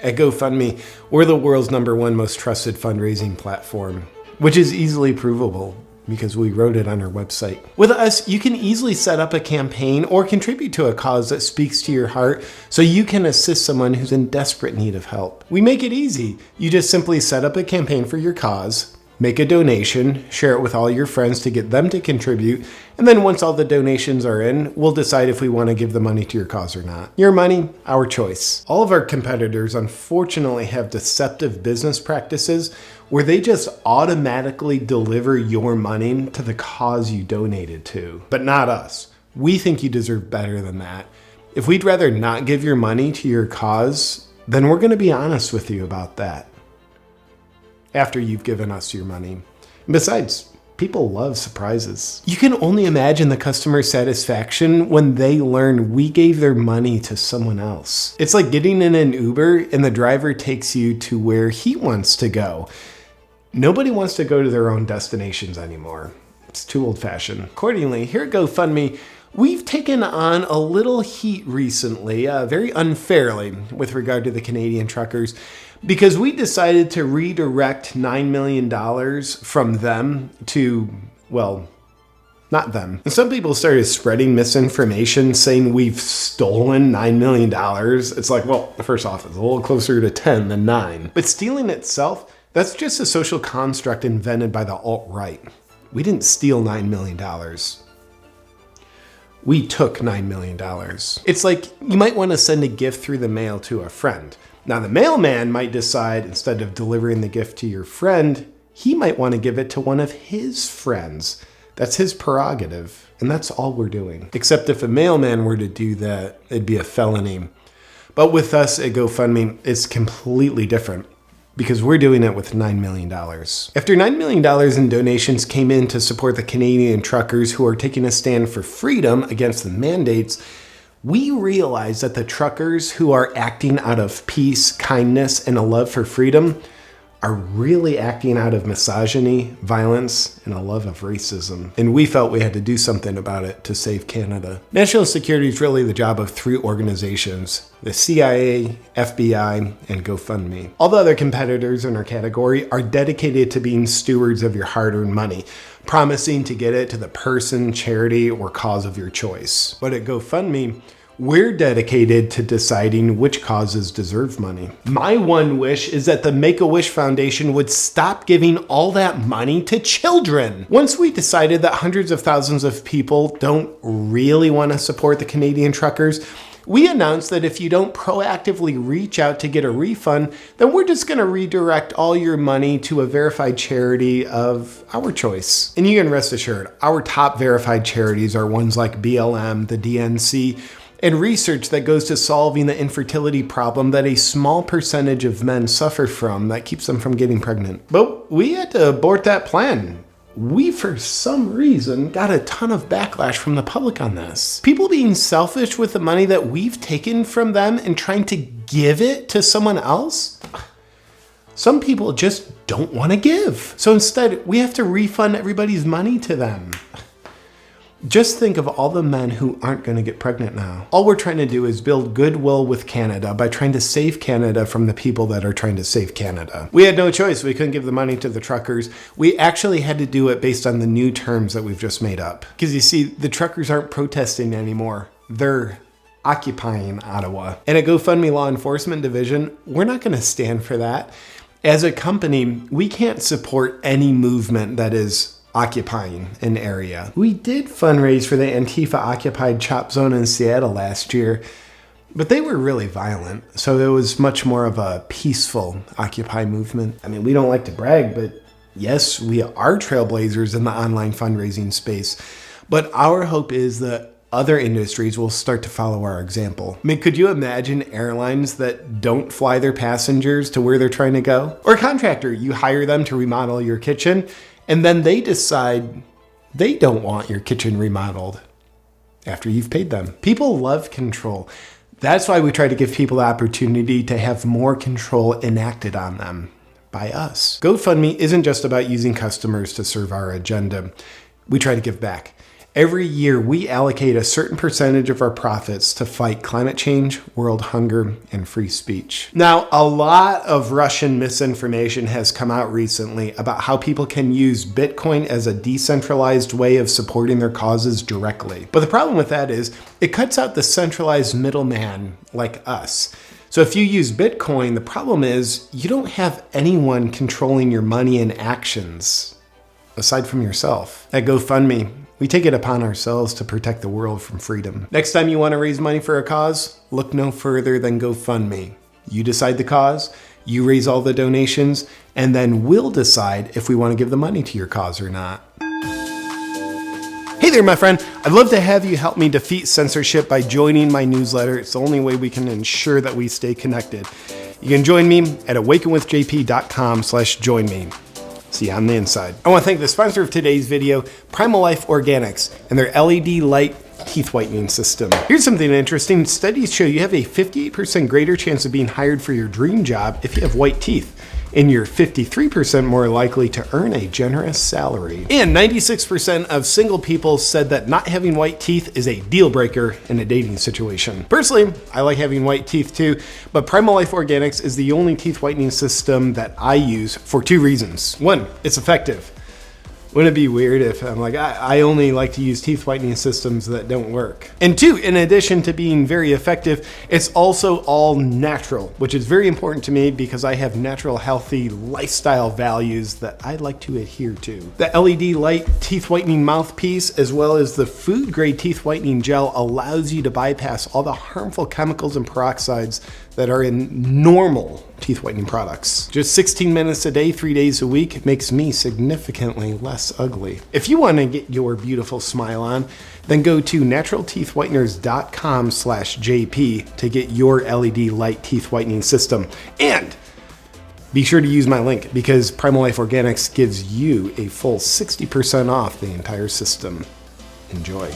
At GoFundMe, we're the world's #1 most trusted fundraising platform, which is easily provable because we wrote it on our website. With us, you can easily set up a campaign or contribute to a cause that speaks to your heart so you can assist someone who's in desperate need of help. We make it easy. You just simply set up a campaign for your cause, make a donation, share it with all your friends to get them to contribute, and then once all the donations are in, we'll decide if we want to give the money to your cause or not. Your money, our choice. All of our competitors unfortunately have deceptive business practices where they just automatically deliver your money to the cause you donated to. But not us. We think you deserve better than that. If we'd rather not give your money to your cause, then we're going to be honest with you about that after you've given us your money. Besides, people love surprises. You can only imagine the customer satisfaction when they learn we gave their money to someone else. It's like getting in an Uber and the driver takes you to where he wants to go. Nobody wants to go to their own destinations anymore. It's too old-fashioned. Accordingly, here at GoFundMe, we've taken on a little heat recently, very unfairly, with regard to the Canadian truckers, because we decided to redirect $9 million from them to, well, not them. And some people started spreading misinformation saying we've stolen $9 million. It's like, well, first off, it's a little closer to 10 than 9. But stealing itself, that's just a social construct invented by the alt-right. We didn't steal $9 million. We took $9 million. It's like you might want to send a gift through the mail to a friend. Now the mailman might decide instead of delivering the gift to your friend, he might want to give it to one of his friends. That's his prerogative, and that's all we're doing. Except if a mailman were to do that, it'd be a felony. But with us at GoFundMe, it's completely different because we're doing it with $9 million. After $9 million in donations came in to support the Canadian truckers who are taking a stand for freedom against the mandates, we realized that the truckers who are acting out of peace, kindness, and a love for freedom are really acting out of misogyny, violence, and a love of racism. And we felt we had to do something about it to save Canada. National security is really the job of 3 organizations: the CIA, FBI, and GoFundMe. All the other competitors in our category are dedicated to being stewards of your hard-earned money, promising to get it to the person, charity, or cause of your choice. But at GoFundMe, we're dedicated to deciding which causes deserve money. My one wish is that the Make-A-Wish Foundation would stop giving all that money to children. Once we decided that hundreds of thousands of people don't really want to support the Canadian truckers, we announced that if you don't proactively reach out to get a refund, then we're just going to redirect all your money to a verified charity of our choice. And you can rest assured, our top verified charities are ones like BLM, the DNC, and research that goes to solving the infertility problem that a small percentage of men suffer from that keeps them from getting pregnant. But we had to abort that plan. We, for some reason, got a ton of backlash from the public on this. People being selfish with the money that we've taken from them and trying to give it to someone else. Some people just don't want to give. So instead, we have to refund everybody's money to them. Just think of all the men who aren't going to get pregnant now. All we're trying to do is build goodwill with Canada by trying to save Canada from the people that are trying to save Canada. We had no choice. We couldn't give the money to the truckers. We actually had to do it based on the new terms that we've just made up. Because you see, the truckers aren't protesting anymore. They're occupying Ottawa. And at GoFundMe Law Enforcement Division, we're not going to stand for that. As a company, we can't support any movement that is occupying an area. We did fundraise for the Antifa occupied chop zone in Seattle last year, but they were really violent. So it was much more of a peaceful Occupy movement. I mean, we don't like to brag, but yes, we are trailblazers in the online fundraising space. But our hope is that other industries will start to follow our example. I mean, could you imagine airlines that don't fly their passengers to where they're trying to go? Or a contractor, you hire them to remodel your kitchen, and then they decide they don't want your kitchen remodeled after you've paid them. People love control. That's why we try to give people the opportunity to have more control enacted on them by us. GoFundMe isn't just about using customers to serve our agenda. We try to give back. Every year, we allocate a certain percentage of our profits to fight climate change, world hunger, and free speech. Now, a lot of Russian misinformation has come out recently about how people can use Bitcoin as a decentralized way of supporting their causes directly. But the problem with that is it cuts out the centralized middleman like us. So if you use Bitcoin, the problem is you don't have anyone controlling your money and actions aside from yourself. At GoFundMe, we take it upon ourselves to protect the world from freedom. Next time you want to raise money for a cause, look no further than GoFundMe. You decide the cause, you raise all the donations, and then we'll decide if we want to give the money to your cause or not. Hey there, my friend. I'd love to have you help me defeat censorship by joining my newsletter. It's the only way we can ensure that we stay connected. You can join me at awakenwithjp.com/join me. See you on the inside. I want to thank the sponsor of today's video, Primal Life Organics, and their LED light teeth whitening system. Here's something interesting. Studies show you have a 58% greater chance of being hired for your dream job if you have white teeth, and you're 53% more likely to earn a generous salary. And 96% of single people said that not having white teeth is a deal breaker in a dating situation. Personally, I like having white teeth too, but Primal Life Organics is the only teeth whitening system that I use for 2 reasons. 1, it's effective. Wouldn't it be weird if I'm like, I only like to use teeth whitening systems that don't work? And 2, in addition to being very effective, it's also all natural, which is very important to me because I have natural, healthy lifestyle values that I like to adhere to. The LED light teeth whitening mouthpiece, as well as the food grade teeth whitening gel, allows you to bypass all the harmful chemicals and peroxides that are in normal teeth whitening products. Just 16 minutes a day, 3 days a week makes me significantly less ugly. If you want to get your beautiful smile on, then go to naturalteethwhiteners.com/JP to get your LED light teeth whitening system. And be sure to use my link because Primal Life Organics gives you a full 60% off the entire system. Enjoy.